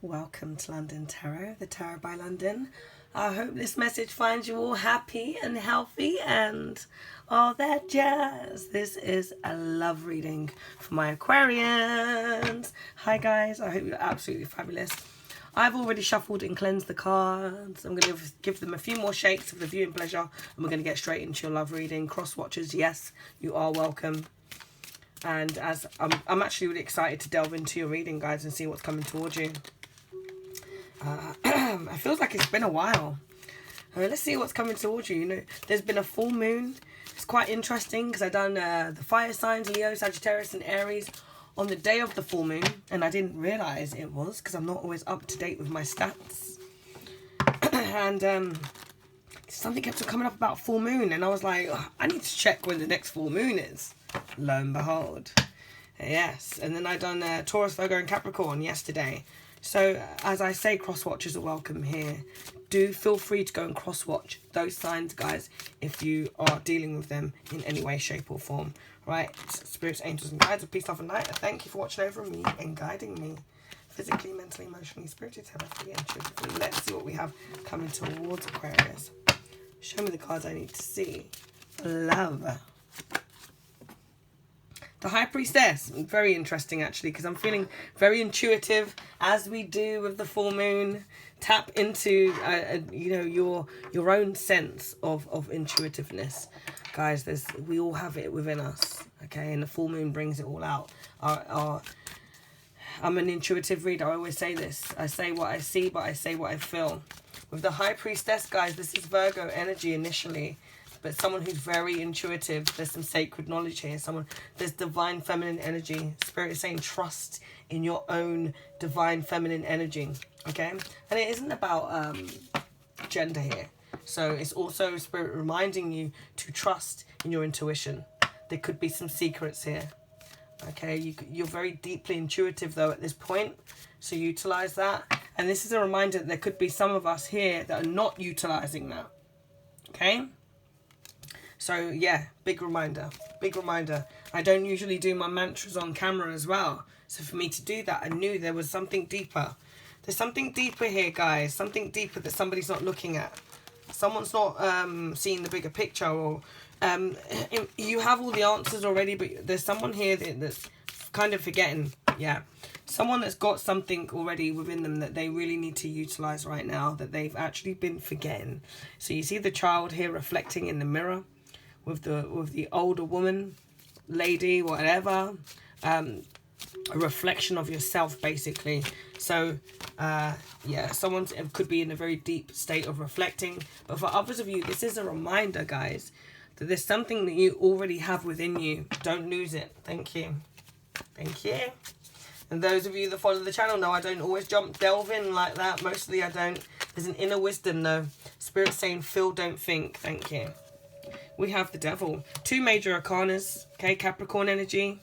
Welcome to London Tarot, the Tarot by London. I hope this message finds you all happy and healthy and all that jazz. This is a love reading for my Aquarians. Hi guys, I hope you're absolutely fabulous. I've already shuffled and cleansed the cards. I'm going to give them a few more shakes of the viewing pleasure and we're going to get straight into your love reading. Cross watchers, yes, you are welcome. And as I'm actually really excited to delve into your reading, guys, and see what's coming towards you. It feels like it's been a while. Let's see what's coming towards you. You know, there's been a full moon. It's quite interesting because I've done the fire signs, Leo, Sagittarius and Aries on the day of the full moon. And I didn't realise it was because I'm not always up to date with my stats. And something kept on coming up about full moon. And I was like, oh, I need to check when the next full moon is. Lo and behold. Yes. And then I done Taurus, Virgo and Capricorn yesterday. So, as I say, cross-watchers are welcome here. Do feel free to go and cross-watch those signs, guys, if you are dealing with them in any way, shape or form. Right? Spirits, angels and guides of peace, love and light, thank you for watching over me and guiding me. Physically, mentally, emotionally, spiritually, telepathically, intuitively. Let's see what we have coming towards Aquarius. Show me the cards I need to see. Love. The High Priestess, very interesting actually, because I'm feeling very intuitive, as we do with the full moon. Tap into, you know, your own sense of intuitiveness, guys. We all have it within us, okay? And the full moon brings it all out. I'm an intuitive reader. I always say this. I say what I see, but I say what I feel. With the High Priestess, guys, this is Virgo energy initially. But someone who's very intuitive. There's some sacred knowledge here. There's divine feminine energy. Spirit is saying trust in your own divine feminine energy. Okay? And it isn't about gender here. So it's also Spirit reminding you to trust in your intuition. There could be some secrets here. Okay? You're very deeply intuitive though at this point. So utilize that. And this is a reminder that there could be some of us here that are not utilizing that. Okay? So yeah, big reminder, big reminder. I don't usually do my mantras on camera as well. So for me to do that, I knew there was something deeper. There's something deeper here, guys. Something deeper that somebody's not looking at. Someone's not seeing the bigger picture. Or you have all the answers already, but there's someone here that's kind of forgetting. Yeah. Someone that's got something already within them that they really need to utilize right now, that they've actually been forgetting. So you see the child here reflecting in the mirror. With the older woman, lady, whatever, a reflection of yourself, basically. So, yeah, someone could be in a very deep state of reflecting. But for others of you, this is a reminder, guys, that there's something that you already have within you. Don't lose it. Thank you. Thank you. And those of you that follow the channel know I don't always delve in like that. Mostly I don't. There's an inner wisdom, though. Spirit saying, feel, don't think. Thank you. We have the Devil. 2 major arcanas. Okay, Capricorn energy.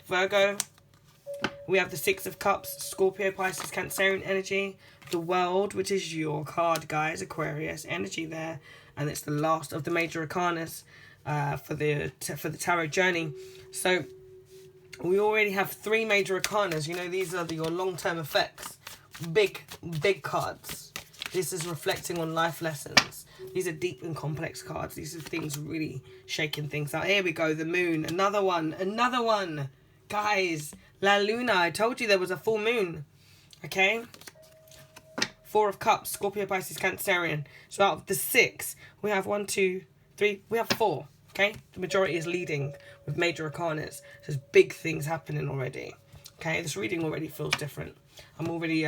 Virgo. We have the 6 of Cups. Scorpio, Pisces, Cancerian energy. The World, which is your card, guys. Aquarius energy there. And it's the last of the major arcanas for the tarot journey. So we already have 3 major arcanas. You know, these are your long-term effects. Big cards. This is reflecting on life lessons. These are deep and complex cards. These are things really shaking things out. Here we go. The moon. Another one. Another one. Guys. La Luna. I told you there was a full moon. Okay. 4 of Cups. Scorpio, Pisces, Cancerian. So out of the 6, we have 1, 2, 3. We have 4. Okay. The majority is leading with major arcanas. So there's big things happening already. Okay. This reading already feels different. I'm already...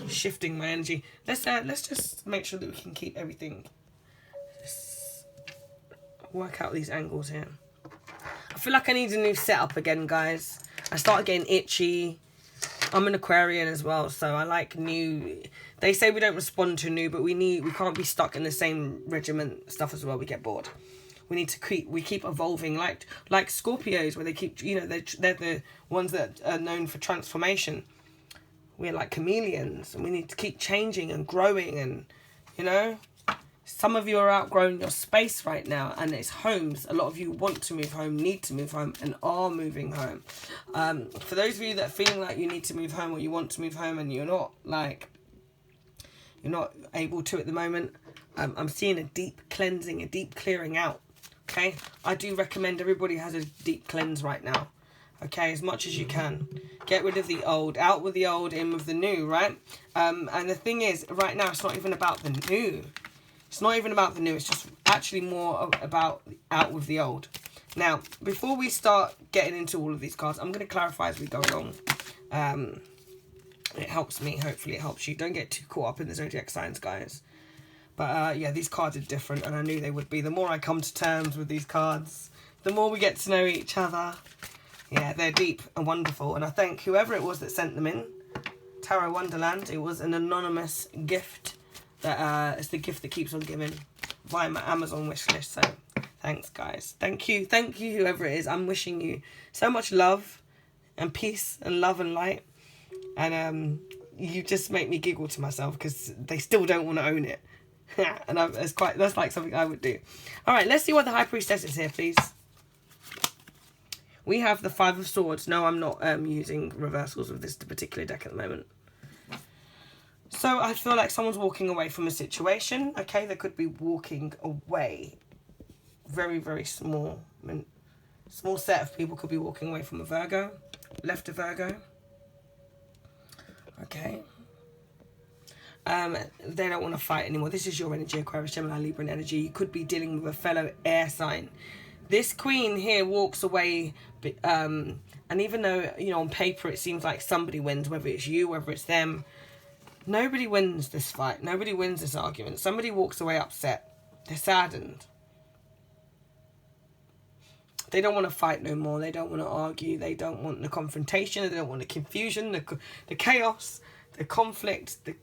shifting my energy. Let's just make sure that we can keep everything. Just work out these angles here. I feel like I need a new setup again, guys. I started getting itchy. I'm an Aquarian as well, so I like new. They say we don't respond to new, but we can't be stuck in the same regiment stuff as well. We get bored. We need to keep evolving, like Scorpios, where they keep, you know, they're the ones that are known for transformation. We're like chameleons and we need to keep changing and growing and, you know, Some of you are outgrowing your space right now, and it's homes. A lot of you want to move home, need to move home, and are moving home. For those of you that are feeling like you need to move home or you want to move home and you're not able to at the moment, I'm seeing a deep cleansing, a deep clearing out. Okay, I do recommend everybody has a deep cleanse right now. Okay, as much as you can. Get rid of the old, out with the old, in with the new, right? And the thing is, right now, it's not even about the new. It's not even about the new. It's just actually more about out with the old. Now, before we start getting into all of these cards, I'm going to clarify as we go along. It helps me. Hopefully it helps you. Don't get too caught up in the zodiac signs, guys. But yeah, these cards are different, and I knew they would be. The more I come to terms with these cards, the more we get to know each other. Yeah, they're deep and wonderful. And I thank whoever it was that sent them in. Tarot Wonderland. It was an anonymous gift. That it's the gift that keeps on giving via my Amazon wishlist. So thanks, guys. Thank you whoever it is. I'm wishing you so much love and peace and love and light. And you just make me giggle to myself because they still don't want to own it. And that's like something I would do. All right, let's see what the High Priestess is here, please. We have the Five of Swords. No, I'm not using reversals of this particular deck at the moment. So I feel like someone's walking away from a situation. Okay, they could be walking away. Very, very small. I mean, small set of people could be walking away from a Virgo. Left a Virgo. Okay. They don't want to fight anymore. This is your energy, Aquarius, Gemini, Libra energy. You could be dealing with a fellow air sign. This queen here walks away, and even though, you know, on paper it seems like somebody wins, whether it's you, whether it's them, nobody wins this fight. Nobody wins this argument. Somebody walks away upset. They're saddened. They don't want to fight no more. They don't want to argue. They don't want the confrontation. They don't want the confusion, the chaos, the conflict, the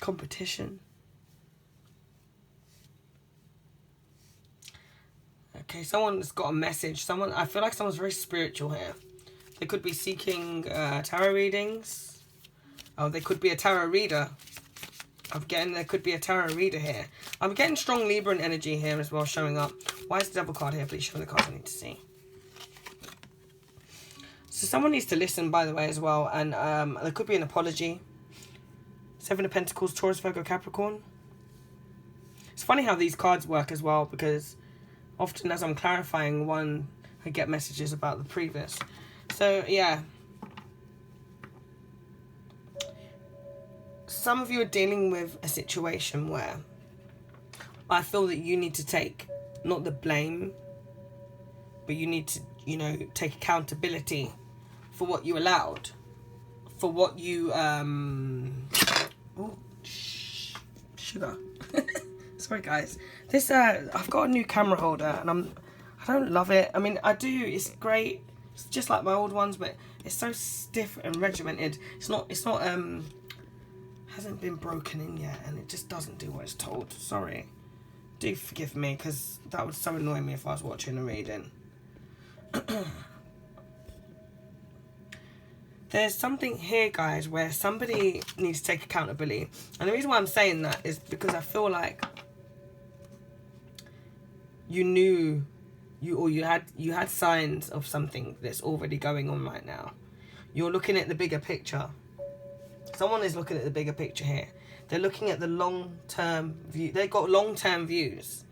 competition. Okay, someone's got a message. I feel like someone's very spiritual here. They could be seeking tarot readings. Oh, they could be a tarot reader. There could be a tarot reader here. I'm getting strong Libran energy here as well showing up. Why is the Devil card here? Please show me the cards I need to see. So someone needs to listen, by the way, as well. And there could be an apology. Seven of Pentacles, Taurus, Virgo, Capricorn. It's funny how these cards work as well, because often as I'm clarifying one, I get messages about the previous. So, yeah. Some of you are dealing with a situation where I feel that you need to take, not the blame, but you need to, you know, take accountability for what you allowed. For what you, oh, sugar. Sorry, guys. This, I've got a new camera holder, and I don't love it. I mean, I do. It's great. It's just like my old ones, but it's so stiff and regimented. It's not, hasn't been broken in yet, and it just doesn't do what it's told. Sorry. Do forgive me, because that would so annoy me if I was watching a reading. There's something here, guys, where somebody needs to take accountability. And the reason why I'm saying that is because I feel like you knew, you had signs of something that's already going on right now. You're looking at the bigger picture. Someone is looking at the bigger picture here. They're looking at the long-term view. They've got long-term views.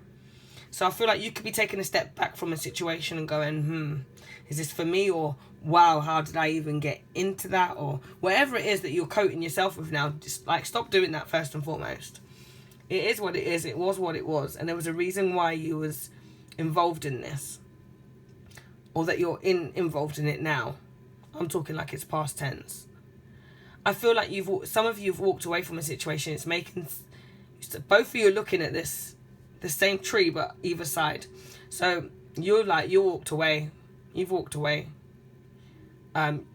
So I feel like you could be taking a step back from a situation and going, is this for me? Or, wow, how did I even get into that? Or whatever it is that you're coating yourself with now, just like stop doing that first and foremost. It is what it is. It was what it was. And there was a reason why you was involved in this. Or that you're involved in it now. I'm talking like it's past tense. I feel like some of you have walked away from a situation. It's making, both of you are looking at the same tree, but either side. So you walked away. You've walked away.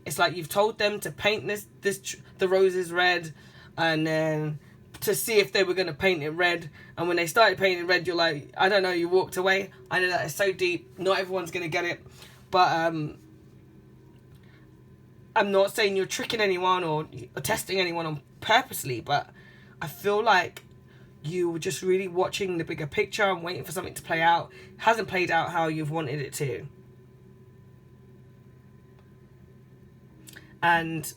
It's like you've told them to paint the roses red, and then to see if they were going to paint it red. And when they started painting red, you're like, I don't know, you walked away. I know that is so deep. Not everyone's going to get it. But I'm not saying you're tricking anyone or testing anyone on purposely, but I feel like you were just really watching the bigger picture and waiting for something to play out. It hasn't played out how you've wanted it to. And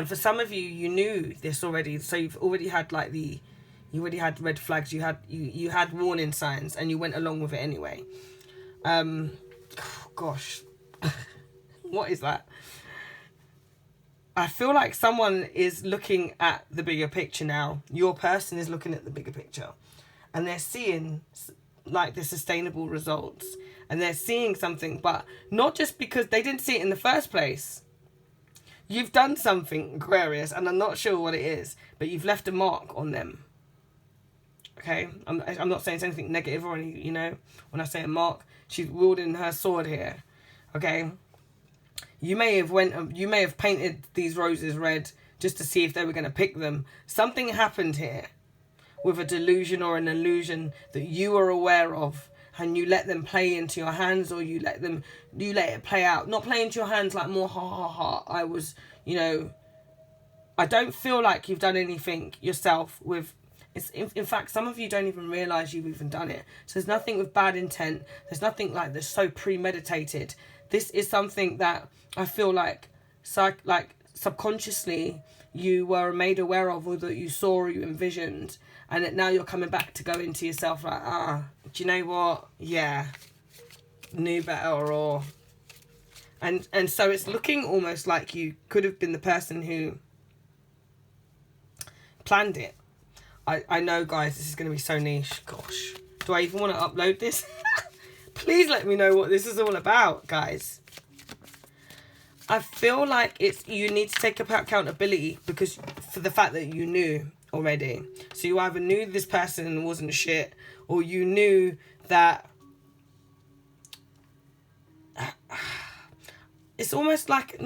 for some of you, you knew this already. So you've already had like you already had red flags. You had warning signs, and you went along with it anyway. Gosh, what is that? I feel like someone is looking at the bigger picture now. Your person is looking at the bigger picture, and they're seeing like the sustainable results, and they're seeing something, but not just because they didn't see it in the first place. You've done something, Aquarius, and I'm not sure what it is, but you've left a mark on them. Okay, I'm not saying it's anything negative or any, you know, when I say a mark, she's wielding her sword here. Okay, you may have painted these roses red just to see if they were going to pick them. Something happened here with a delusion or an illusion that you were aware of, and you let them play into your hands, or you let it play out. Not play into your hands like more I was, you know, I don't feel like you've done anything yourself with. It's in fact, some of you don't even realise you've even done it. So there's nothing with bad intent. There's nothing like that's so premeditated. This is something that I feel like subconsciously you were made aware of, or that you saw or you envisioned, and that now you're coming back to go into yourself like, do you know what? Yeah, knew better, or and so it's looking almost like you could have been the person who planned it. I know, guys, this is going to be so niche. Gosh, do I even want to upload this? Please let me know what this is all about, guys. I feel like you need to take up accountability because for the fact that you knew already. So you either knew this person wasn't shit, or you knew that it's almost like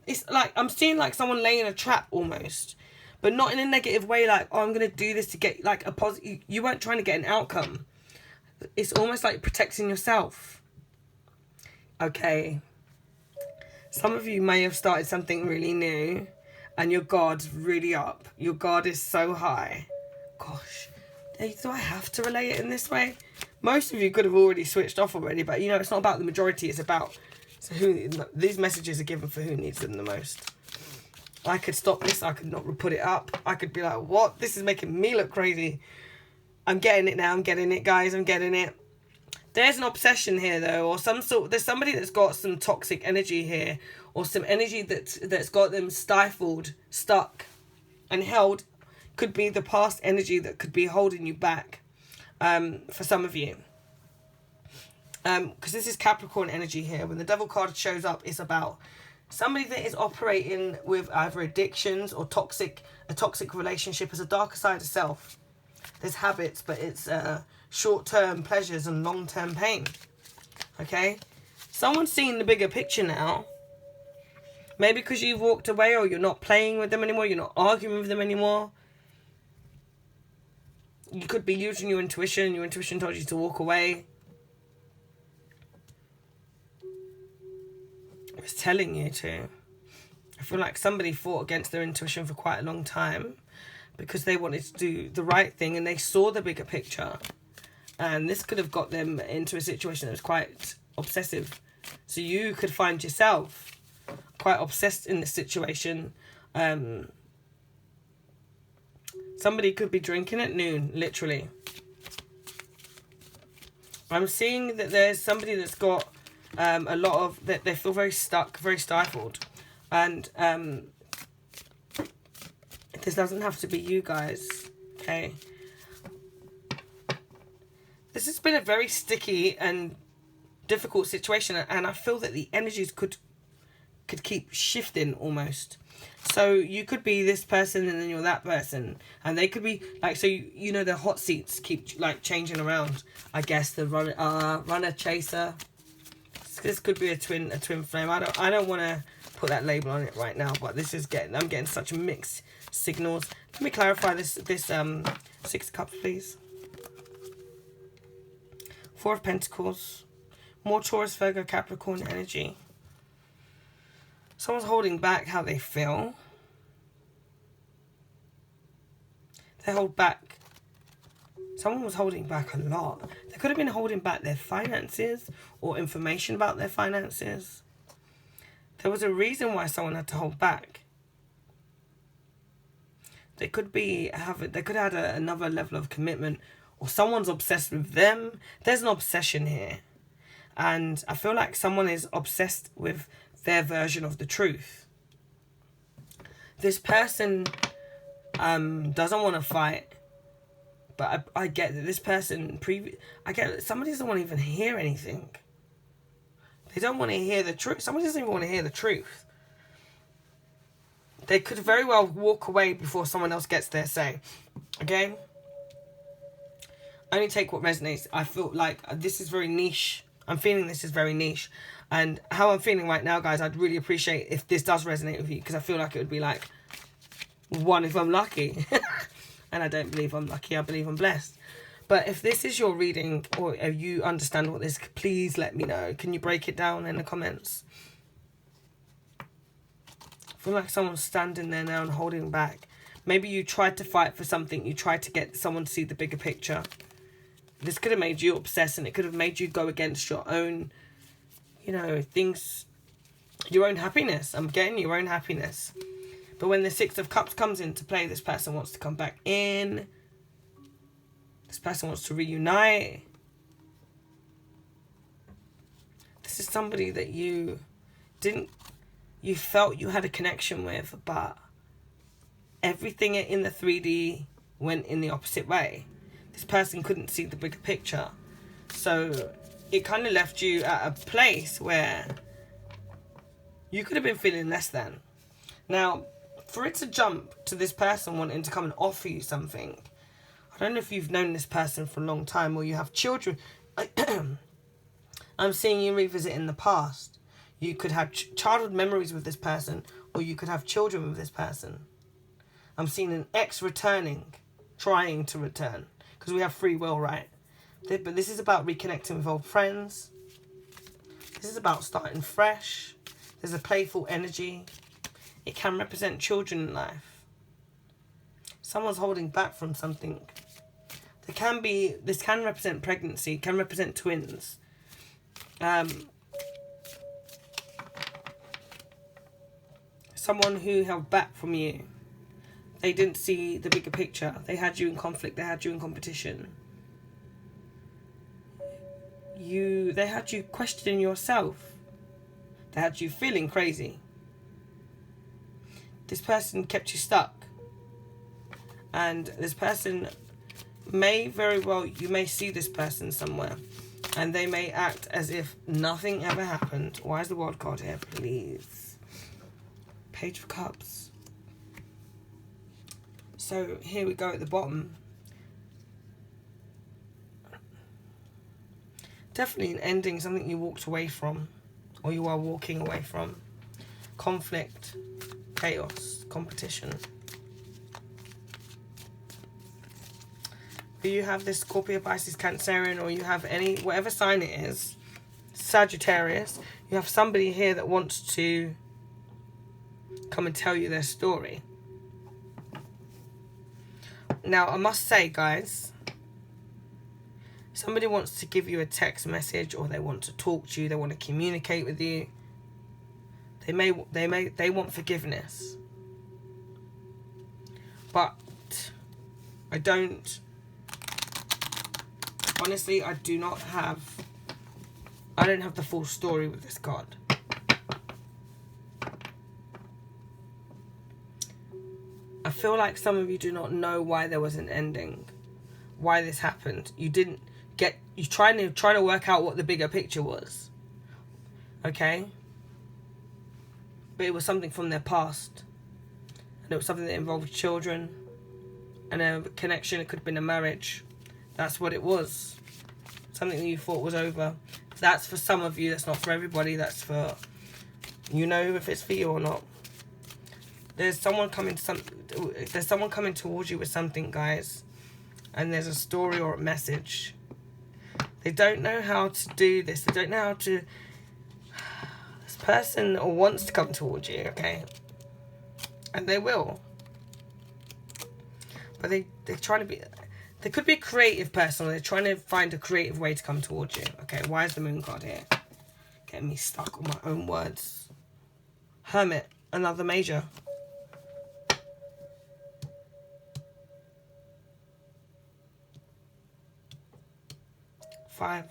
it's like I'm seeing like someone laying a trap almost, but not in a negative way, like, oh, I'm going to do this to get like a positive. You weren't trying to get an outcome. It's almost like protecting yourself. Okay. Some of you may have started something really new and your guard's really up. Your guard is so high. Gosh, do I have to relay it in this way? Most of you could have already switched off already, but you know, it's not about the majority. It's about these messages are given for who needs them the most. I could stop this. I could not put it up. I could be like, what? This is making me look crazy. I'm getting it now. I'm getting it, guys. I'm getting it. There's an obsession here, though, or there's somebody that's got some toxic energy here, or some energy that's got them stifled, stuck, and held. Could be the past energy that could be holding you back, for some of you. Because this is Capricorn energy here. When the Devil card shows up, it's about somebody that is operating with either addictions or a toxic relationship as a darker side of self. There's habits, but it's short-term pleasures and long-term pain. Okay? Someone's seeing the bigger picture now. Maybe because you've walked away, or you're not playing with them anymore, you're not arguing with them anymore. You could be using your intuition. Your intuition told you to walk away. It's telling you to. I feel like somebody fought against their intuition for quite a long time because they wanted to do the right thing and they saw the bigger picture. And this could have got them into a situation that was quite obsessive. So you could find yourself quite obsessed in this situation. Somebody could be drinking at noon, literally. I'm seeing that there's somebody that's got a lot of, that they feel very stuck, very stifled. And this doesn't have to be you guys, okay? This has been a very sticky and difficult situation, and I feel that the energies could keep shifting almost. So you could be this person and then you're that person, and they could be like, so you know, the hot seats keep like changing around. I guess the runner chaser. This could be a twin flame. I don't want to put that label on it right now, but this is I'm getting such mixed signals. Let me clarify this 6 of Cups, please. 4 of Pentacles. More Taurus, Virgo, Capricorn energy. Someone's holding back how they feel. They hold back. Someone was holding back a lot. They could have been holding back their finances or information about their finances. There was a reason why someone had to hold back. They could have had another level of commitment, or someone's obsessed with them. There's an obsession here. And I feel like someone is obsessed with their version of the truth. This person doesn't want to fight. But I get that this person, I get that somebody doesn't want to even hear anything. They don't want to hear the truth. Somebody doesn't even want to hear the truth. They could very well walk away before someone else gets their say. Okay? Only take what resonates. I feel like this is very niche. I'm feeling this is very niche. And how I'm feeling right now, guys, I'd really appreciate if this does resonate with you. Because I feel like it would be like 1 if I'm lucky. And I don't believe I'm lucky. I believe I'm blessed. But if this is your reading, or if you understand what this, please let me know. Can you break it down in the comments? I feel like someone's standing there now and holding back. Maybe you tried to fight for something. You tried to get someone to see the bigger picture. This could have made you obsessed, and it could have made you go against your own, you know, things, your own happiness. I'm getting your own happiness. But when the 6 of Cups comes into play, this person wants to come back in. This person wants to reunite. This is somebody that you felt you had a connection with, but everything in the 3D went in the opposite way. This person couldn't see the bigger picture. So it kind of left you at a place where you could have been feeling less than. Now, for it to jump to this person wanting to come and offer you something, I don't know if you've known this person for a long time or you have children. I'm seeing you revisit in the past. You could have childhood memories with this person, or you could have children with this person. I'm seeing an ex returning, trying to return, because we have free will, right? But this is about reconnecting with old friends. This is about starting fresh. There's a playful energy. It can represent children in life. Someone's holding back from something. This can represent pregnancy, can represent twins. Someone who held back from you. They didn't see the bigger picture. They had you in conflict. They had you in competition. They had you questioning yourself. They had you feeling crazy. This person kept you stuck. And this person may very well, you may see this person somewhere. And they may act as if nothing ever happened. Why is the World card here, please? Page of Cups. So here we go at the bottom. Definitely an ending, something you walked away from. Or you are walking away from. Conflict. Chaos, competition. But you have this Scorpio, Pisces, Cancerian, or you have whatever sign it is, Sagittarius. You have somebody here that wants to come and tell you their story. Now, I must say, guys, somebody wants to give you a text message, or they want to talk to you, they want to communicate with you. They want forgiveness. But honestly, I don't have the full story with this card. I feel like some of you do not know why there was an ending. Why this happened. You trying to work out what the bigger picture was. Okay? But it was something from their past. And it was something that involved children. And a connection. It could have been a marriage. That's what it was. Something that you thought was over. That's for some of you. That's not for everybody. That's for... You know if it's for you or not. There's someone coming towards you with something, guys. And there's a story or a message. They don't know how to do this. They don't know how to... This person wants to come towards you, okay? And they will. But they're trying to be... They could be a creative person. They're trying to find a creative way to come towards you. Okay, why is the moon card here? Getting me stuck on my own words. Hermit, another major. Five.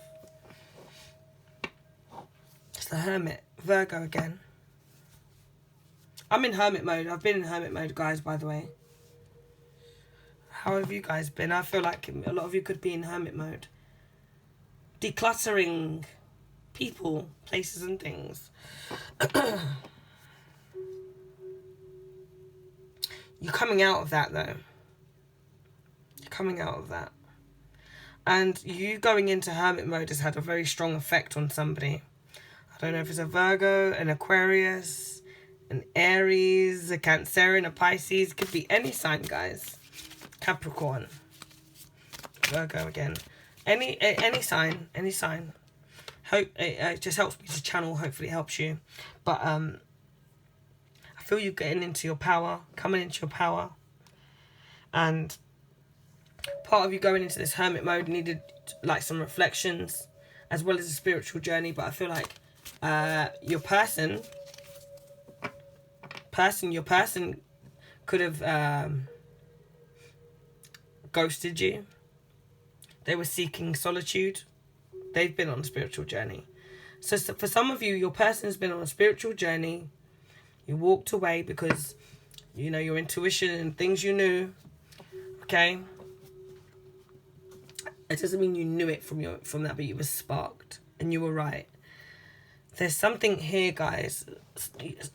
It's the Hermit. Virgo again. I'm in Hermit mode. I've been in Hermit mode, guys, by the way. How have you guys been? I feel like a lot of you could be in Hermit mode. Decluttering people, places and things. You're coming out of that, though. You're coming out of that. And you going into Hermit mode has had a very strong effect on somebody. I don't know if it's a Virgo, an Aquarius, an Aries, a Cancerian, a Pisces. Could be any sign, guys. Capricorn. Virgo again. Any sign. Any sign. Hope it just helps me to channel. Hopefully it helps you. But I feel you getting into your power. Coming into your power. And part of you going into this Hermit mode needed like some reflections as well as a spiritual journey. But I feel like your person could have ghosted you. They were seeking solitude. They've been on a spiritual journey. So for some of you, your person's been on a spiritual journey. You walked away because, you know, your intuition and things you knew. Okay. It doesn't mean you knew it from that, but you were sparked and you were right. There's something here, guys.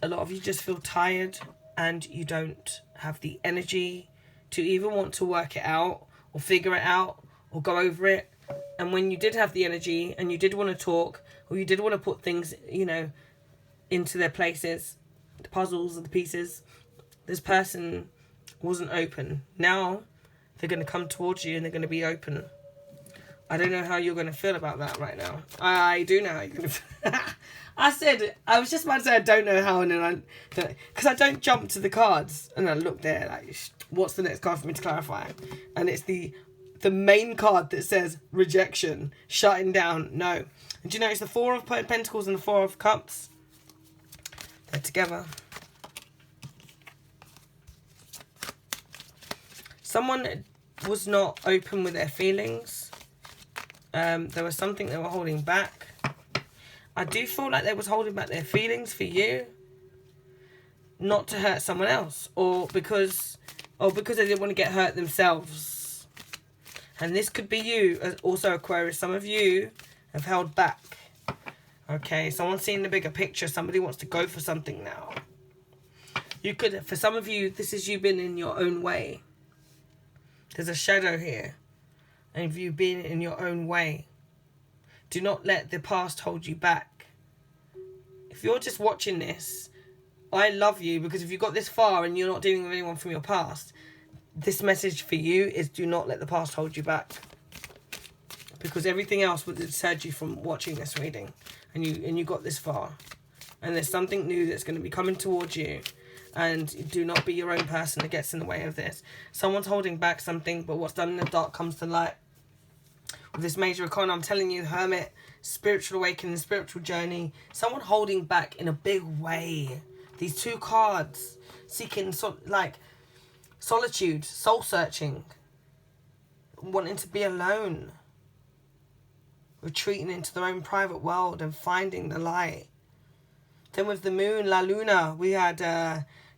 A lot of you just feel tired and you don't have the energy to even want to work it out or figure it out or go over it. And when you did have the energy and you did want to talk or you did want to put things, you know, into their places, the puzzles and the pieces, this person wasn't open. Now they're going to come towards you and they're going to be open. I don't know how you're going to feel about that right now. I do know how you're going to feel. I was just about to say I don't know how, and then because I don't jump to the cards, and I look there like, what's the next card for me to clarify? And it's the main card that says rejection, shutting down. No. And do you know it's the Four of Pentacles and the Four of Cups? They're together. Someone was not open with their feelings. There was something they were holding back. I do feel like they was holding back their feelings for you, not to hurt someone else, or because they didn't want to get hurt themselves. And this could be you, also Aquarius. Some of you have held back. Okay, someone's seeing the bigger picture. Somebody wants to go for something now. You could, for some of you, this is you being in your own way. There's a shadow here. And if you've been in your own way, do not let the past hold you back. If you're just watching this, I love you, because if you got this far and you're not dealing with anyone from your past, this message for you is do not let the past hold you back. Because everything else would have deterred you from watching this reading. And you got this far. And there's something new that's going to be coming towards you. And do not be your own person that gets in the way of this. Someone's holding back something, but what's done in the dark comes to light. With this major arcana, I'm telling you, Hermit, spiritual awakening, spiritual journey. Someone holding back in a big way. These two cards, seeking solitude, soul searching, wanting to be alone, retreating into their own private world and finding the light. Then with the moon, La Luna, we had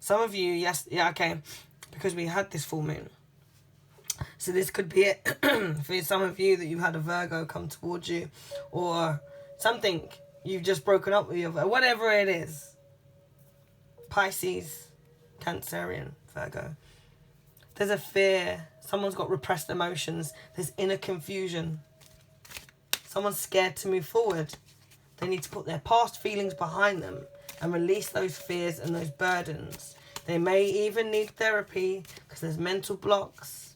some of you, because we had this full moon. So this could be it for some of you, that you had a Virgo come towards you, or something you've just broken up with, whatever it is. Pisces, Cancerian, Virgo. There's a fear. Someone's got repressed emotions. There's inner confusion. Someone's scared to move forward. They need to put their past feelings behind them and release those fears and those burdens. They may even need therapy because there's mental blocks.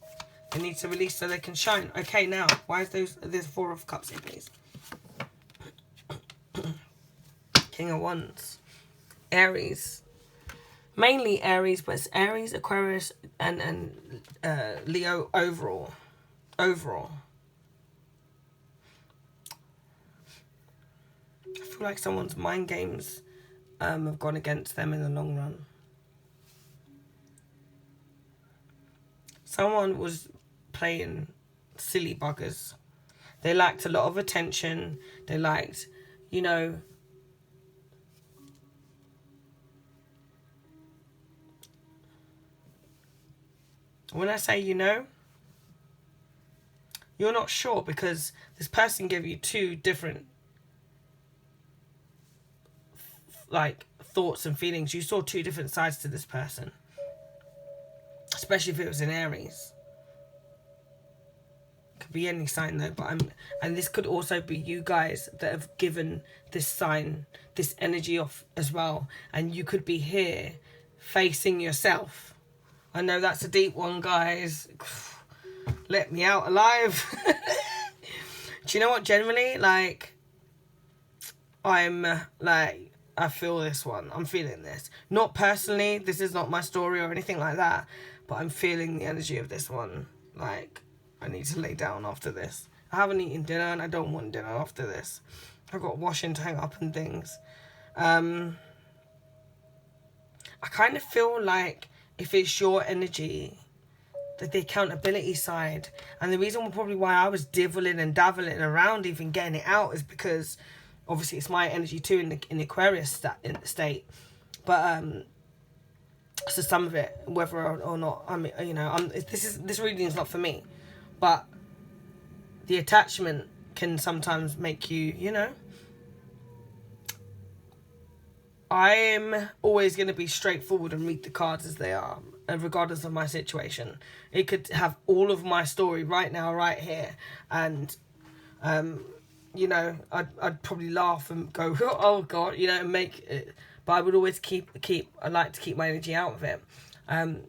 They need to release so they can shine. Okay, now, why is there's Four of Cups here, please? King of Wands. Aries. Mainly Aries, but it's Aries, Aquarius, and Leo overall. Overall. I feel like someone's mind games have gone against them in the long run. Someone was playing silly buggers. They lacked a lot of attention. They lacked, you know, when I say you know, you're not sure because this person gave you two different like thoughts and feelings. You saw two different sides to this person, especially if it was in Aries. Could be any sign though, but and this could also be you guys that have given this sign this energy off as well, and you could be here facing yourself. I know that's a deep one, guys. Let me out alive. Do you know what? Generally, like, I'm like, I feel this one. I'm feeling this. Not personally. This is not my story or anything like that. But I'm feeling the energy of this one. Like, I need to lay down after this. I haven't eaten dinner and I don't want dinner after this. I've got washing to hang up and things. I kind of feel like if it's your energy, the accountability side, and the reason probably why I was dibbling and dabbling around even getting it out is because obviously it's my energy too in the Aquarius state, but so some of it, whether or not I mean, you know, this reading is not for me, but the attachment can sometimes make you, you know. I'm always going to be straightforward and read the cards as they are, regardless of my situation. It could have all of my story right now, right here, and you know, I'd probably laugh and go, oh God, you know, and make it, but I would always I like to keep my energy out of it, and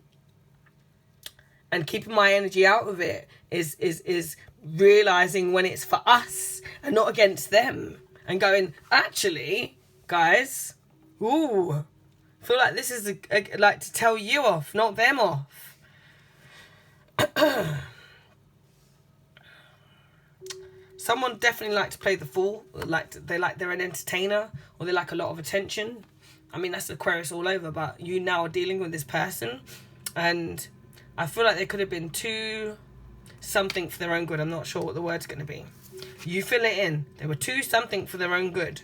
keeping my energy out of it is realizing when it's for us and not against them, and going, actually, guys. Ooh, I feel like this is like to tell you off, not them off. Someone definitely like to play the fool. They're an entertainer, or they like a lot of attention. I mean, that's Aquarius all over. But you now are dealing with this person, and I feel like they could have been too something for their own good. I'm not sure what the word's going to be. You fill it in. They were too something for their own good.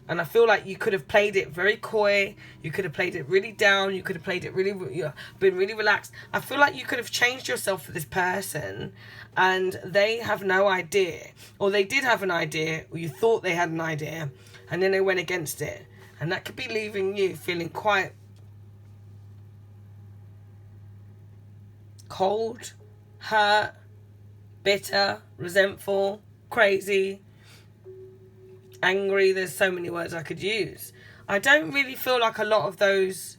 And I feel like you could have played it very coy. You could have played it really down. You could have played it really, been really relaxed. I feel like you could have changed yourself for this person, and they have no idea. Or they did have an idea, or you thought they had an idea, and then they went against it. And that could be leaving you feeling quite cold, hurt, bitter, resentful, crazy, angry. There's so many words I could use. I don't really feel like a lot of those,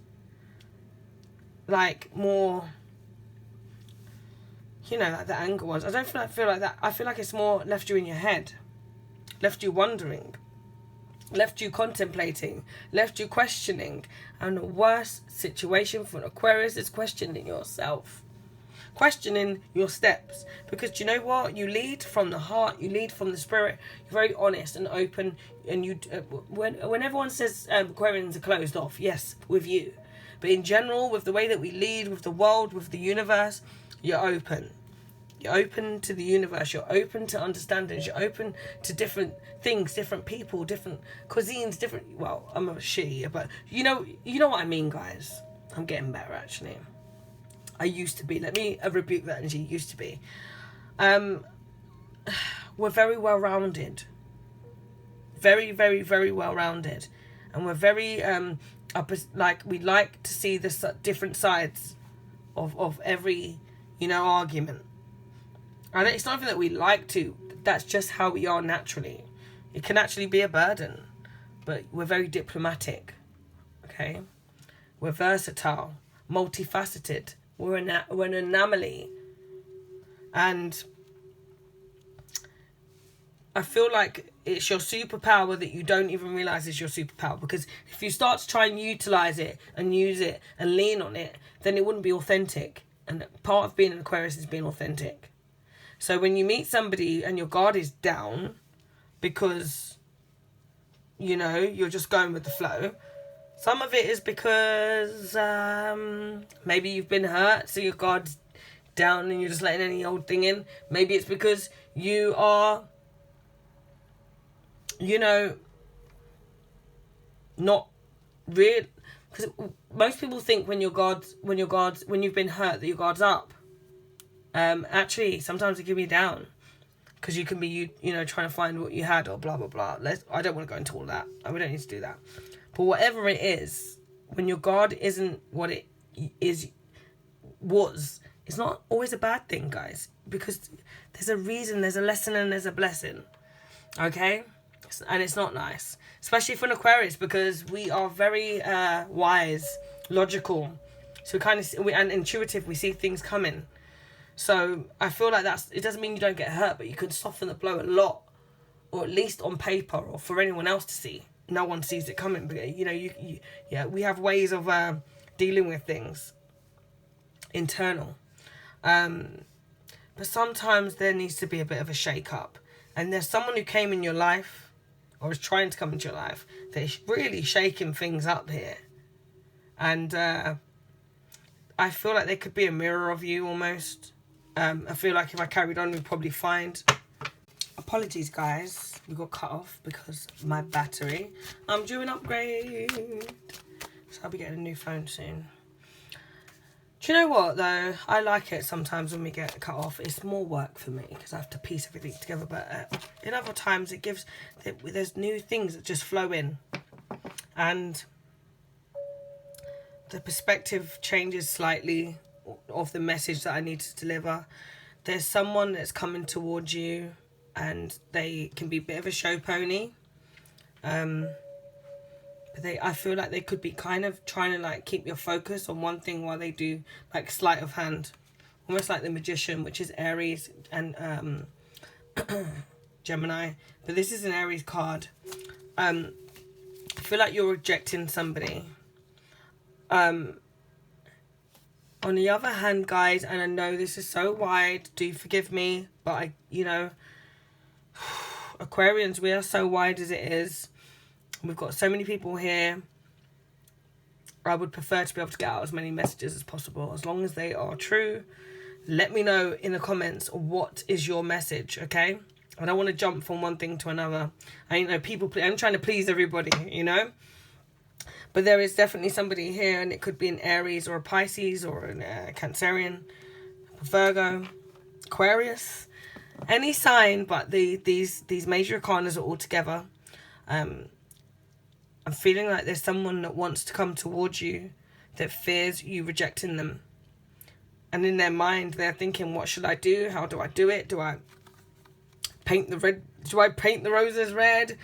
like, more, you know, like the anger ones. I don't feel like that. I feel like it's more left you in your head, left you wondering, left you contemplating, left you questioning. And the worst situation for an Aquarius is questioning yourself, questioning your steps, because do you know what? You lead from the heart, you lead from the spirit. You're very honest and open, and you when everyone says Aquarians are closed off, yes, with you, but in general, with the way that we lead, with the world, with the universe, you're open. You're open to the universe. You're open to understandings. You're open to different things, different people, different cuisines, different. Well, I'm a she, but you know what I mean, guys. I'm getting better actually. I used to be. Let me rebuke that energy. Used to be. We're very well-rounded. Very, very, very well-rounded. And we're very, like, we like to see the different sides of every, you know, argument. And it's not even that we like to. That's just how we are naturally. It can actually be a burden. But we're very diplomatic. Okay? We're versatile. Multifaceted. We're an anomaly. And I feel like it's your superpower that you don't even realize is your superpower, because if you start to try and utilize it and use it and lean on it, then it wouldn't be authentic. And part of being an Aquarius is being authentic. So when you meet somebody and your guard is down because, you know, you're just going with the flow, some of it is because maybe you've been hurt, so your guard's down and you're just letting any old thing in. Maybe it's because you are, you know, not real. Because most people think when you've been hurt that your guard's up. Actually, sometimes it can be down, because you can be, you know, trying to find what you had or blah blah blah. I don't want to go into all that. We don't need to do that. But whatever it is, when your guard isn't what it was, it's not always a bad thing, guys. Because there's a reason, there's a lesson, and there's a blessing. Okay, and it's not nice, especially for an Aquarius, because we are very wise, logical, so and intuitive. We see things coming. So I feel like it doesn't mean you don't get hurt, but you can soften the blow a lot, or at least on paper, or for anyone else to see. No one sees it coming, but you know, we have ways of dealing with things internal. But sometimes there needs to be a bit of a shake up, and there's someone who came in your life, or is trying to come into your life, that is really shaking things up here. And I feel like they could be a mirror of you almost. I feel like if I carried on, we'd probably find... Apologies, guys. We got cut off because my battery. I'm due an upgrade. So I'll be getting a new phone soon. Do you know what, though? I like it sometimes when we get cut off. It's more work for me because I have to piece everything together. But in other times, it gives... There's new things that just flow in. And the perspective changes slightly of the message that I need to deliver. There's someone that's coming towards you, and they can be a bit of a show pony. But I feel like they could be kind of trying to like keep your focus on one thing while they do like sleight of hand. Almost like the Magician, which is Aries and Gemini. But this is an Aries card. I feel like you're rejecting somebody. On the other hand, guys, and I know this is so wide, do forgive me, but Aquarians, we are so wide as it is. We've got so many people here. I would prefer to be able to get out as many messages as possible, as long as they are true. Let me know in the comments what is your message, okay? I don't want to jump from one thing to another. I'm trying to please everybody, you know? But there is definitely somebody here, and it could be an Aries or a Pisces or a Cancerian, a Virgo, Aquarius, any sign, but these major arcanas are all together. I'm feeling like there's someone that wants to come towards you that fears you rejecting them. And in their mind, they're thinking, what should I do? How do I do it? Do I paint the roses red?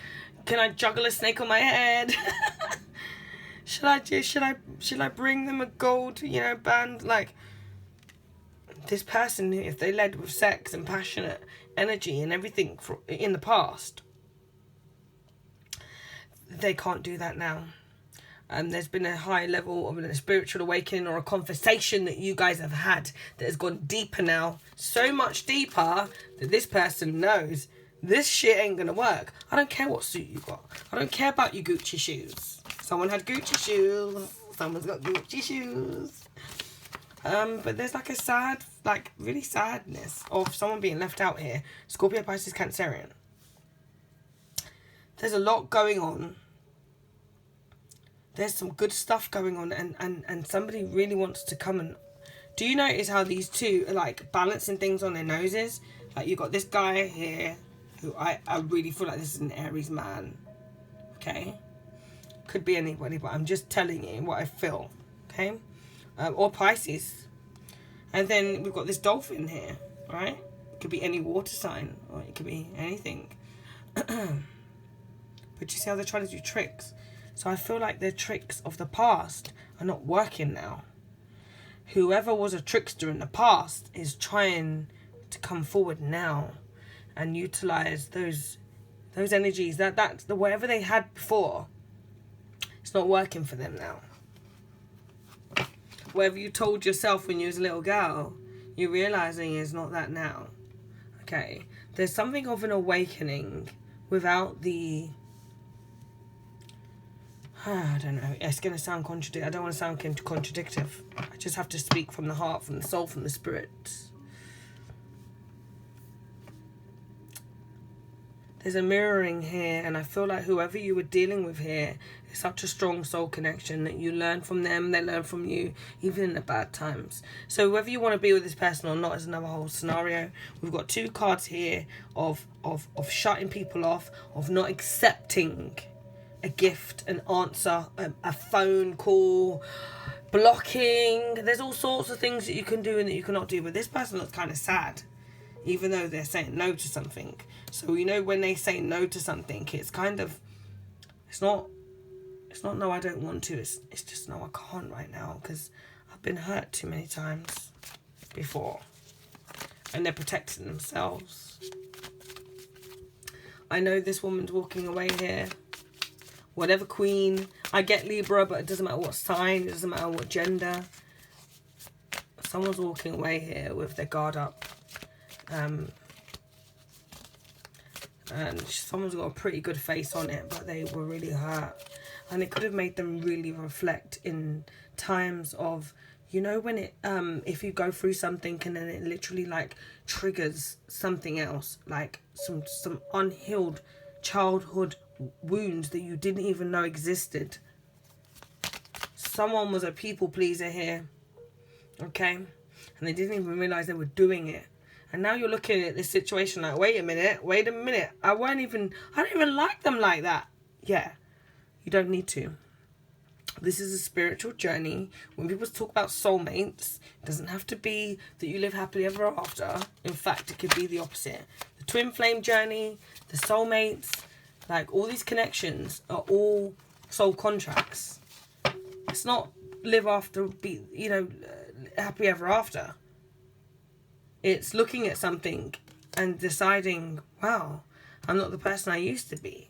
Can I juggle a snake on my head? Should I bring them a gold, band? Like, this person, if they led with sex and passionate energy and everything in the past, they can't do that now. There's been a high level of a spiritual awakening or a conversation that you guys have had that has gone deeper now. So much deeper that this person knows this shit ain't gonna work. I don't care what suit you got. I don't care about your Gucci shoes. Someone had Gucci shoes. Someone's got Gucci shoes. But there's like a sad, really sadness of someone being left out here. Scorpio, Pisces, Cancerian. There's a lot going on. There's some good stuff going on, and somebody really wants to come and... Do you notice how these two are like balancing things on their noses? Like, you've got this guy here who I really feel like this is an Aries man. Okay? Could be anybody, but I'm just telling you what I feel. Okay? Or Pisces. And then we've got this dolphin here, right? It could be any water sign, or it could be anything. But you see how they're trying to do tricks? So I feel like the tricks of the past are not working now. Whoever was a trickster in the past is trying to come forward now and utilize those Those energies, that's the whatever they had before, it's not working for them now. Whatever you told yourself when you was a little girl, you're realizing is not that now. Okay, there's something of an awakening without the, I don't know, it's going to sound contradictory. I don't want to sound contradictive. I just have to speak from the heart, from the soul, from the spirit. There's a mirroring here, and I feel like whoever you were dealing with here is such a strong soul connection that you learn from them, they learn from you, even in the bad times. So whether you want to be with this person or not is another whole scenario. We've got 2 cards here of shutting people off, of not accepting a gift, an answer, a phone call, blocking. There's all sorts of things that you can do and that you cannot do. But this person looks kind of sad, even though they're saying no to something. So, you know, when they say no to something, it's kind of, it's not no, I don't want to. It's just no, I can't right now because I've been hurt too many times before. And they're protecting themselves. I know this woman's walking away here. Whatever queen. I get Libra, but it doesn't matter what sign. It doesn't matter what gender. Someone's walking away here with their guard up. And someone's got a pretty good face on it, but they were really hurt. And it could have made them really reflect in times of, you know, when it, if you go through something and then it literally like triggers something else, like some unhealed childhood wounds that you didn't even know existed. Someone was a people pleaser here, okay? And they didn't even realize they were doing it. And now you're looking at this situation like, wait a minute. I don't even like them like that. Yeah, you don't need to. This is a spiritual journey. When people talk about soulmates, it doesn't have to be that you live happily ever after. In fact, it could be the opposite. The twin flame journey, the soulmates, like all these connections are all soul contracts. It's not live after, happy ever after. It's looking at something and deciding, wow, I'm not the person I used to be.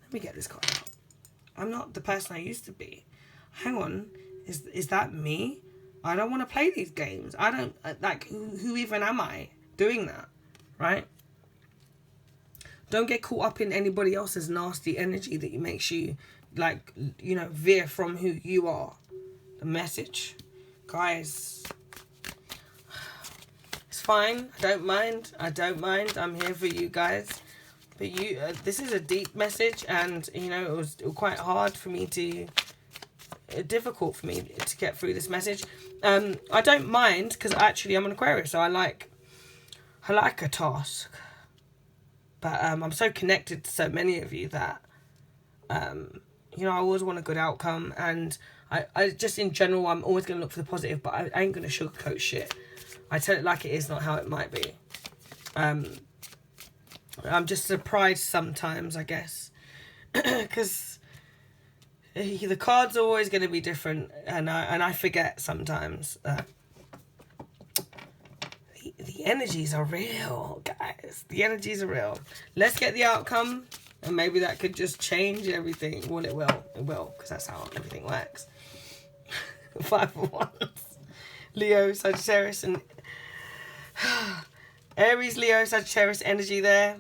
Let me get this card out. I'm not the person I used to be. Hang on, is that me? I don't want to play these games. I don't, like, who even am I doing that, right? Don't get caught up in anybody else's nasty energy that makes you, like, veer from who you are. The message. Guys, it's fine. I don't mind. I'm here for you guys. But this is a deep message, and, it was quite hard for me difficult for me to get through this message. I don't mind, because actually I'm an Aquarius, so I like a task. But I'm so connected to so many of you that, I always want a good outcome. And I just, in general, I'm always going to look for the positive, but I ain't going to sugarcoat shit. I tell it like it is, not how it might be. I'm just surprised sometimes, I guess. Because the cards are always going to be different. And I forget sometimes that the energies are real, guys. The energies are real. Let's get the outcome, and maybe that could just change everything. Well, it will. It will, because that's how everything works. 5 of Wands. Leo, Sagittarius, and Aries, Leo, Sagittarius energy there,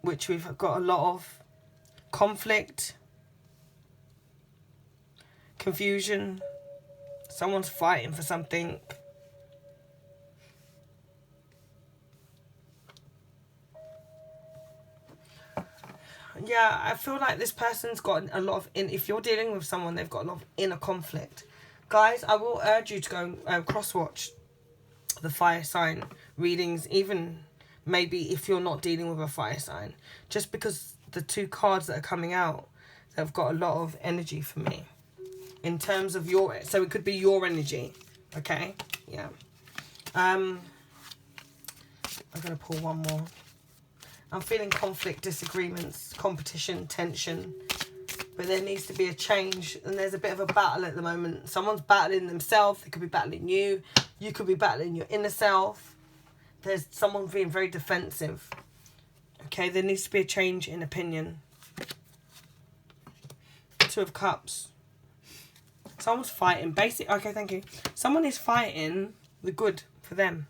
which we've got a lot of. Conflict. Confusion. Someone's fighting for something. Yeah, I feel like this person's got a lot of, if you're dealing with someone, they've got a lot of inner conflict. Guys, I will urge you to go and cross-watch the fire sign readings, even maybe if you're not dealing with a fire sign. Just because the 2 cards that are coming out, they've got a lot of energy for me. In terms of so it could be your energy, okay? Yeah. I'm going to pull one more. I'm feeling conflict, disagreements, competition, tension. But there needs to be a change. And there's a bit of a battle at the moment. Someone's battling themselves. They could be battling you. You could be battling your inner self. There's someone being very defensive. Okay, there needs to be a change in opinion. Two of Cups. Someone's fighting. Okay, thank you. Someone is fighting the good for them.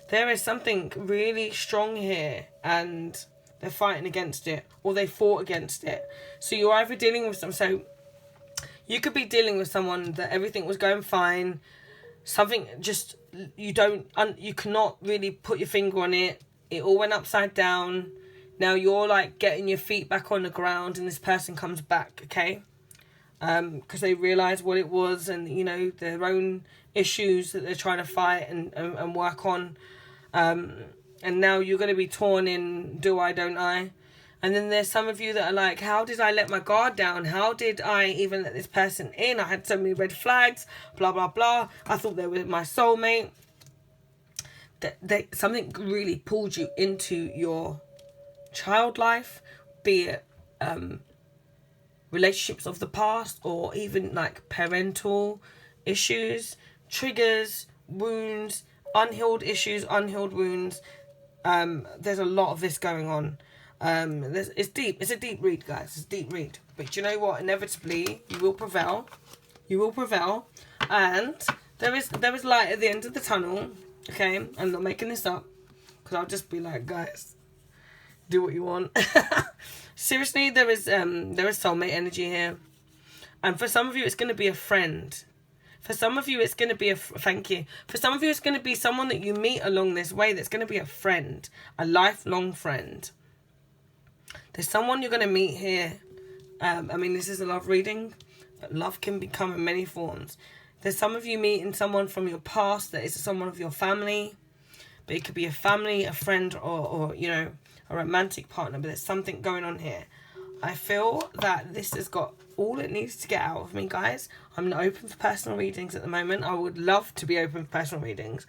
There is something really strong here and they're fighting against it, or they fought against it. So you're either dealing with so you could be dealing with someone that everything was going fine. Something just, you cannot really put your finger on it. It all went upside down. Now you're like getting your feet back on the ground and this person comes back, okay? Because they realise what it was and, you know, their own issues that they're trying to fight and work on. And now you're going to be torn in do I, don't I? And then there's some of you that are like, how did I let my guard down? How did I even let this person in? I had so many red flags, blah, blah, blah. I thought they were my soulmate. Something really pulled you into your child life, be it relationships of the past or even like parental issues, triggers, wounds, unhealed issues, unhealed wounds. There's a lot of this going on. It's deep. It's a deep read, guys. It's a deep read. But you know what? Inevitably, you will prevail. You will prevail. And there is light at the end of the tunnel. Okay? I'm not making this up. Because I'll just be like, guys, do what you want. Seriously, there is soulmate energy here. And for some of you, it's going to be a friend. For some of you, it's going to be thank you. For some of you, it's going to be someone that you meet along this way that's going to be a friend. A lifelong friend. There's someone you're going to meet here. I mean, this is a love reading, but love can become in many forms. There's some of you meeting someone from your past that is someone of your family. But it could be a family, a friend, or you know, a romantic partner. But there's something going on here. I feel that this has got all it needs to get out of me, guys. I'm not open for personal readings at the moment. I would love to be open for personal readings,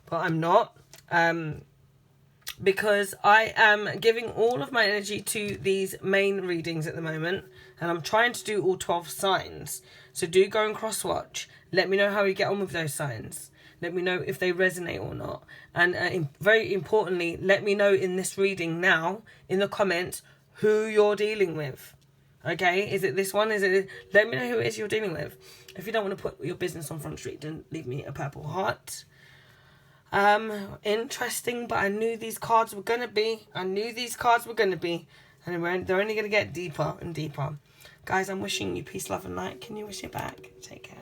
but I'm not. Because I am giving all of my energy to these main readings at the moment. And I'm trying to do all 12 signs. So do go and cross-watch. Let me know how you get on with those signs. Let me know if they resonate or not. And very importantly, let me know in this reading now, in the comments, who you're dealing with. Okay? Is it this one? Let me know who it is you're dealing with. If you don't want to put your business on Front Street, then leave me a purple heart. Interesting, but I knew these cards were going to be. And they're only going to get deeper and deeper. Guys, I'm wishing you peace, love and light. Can you wish it back? Take care.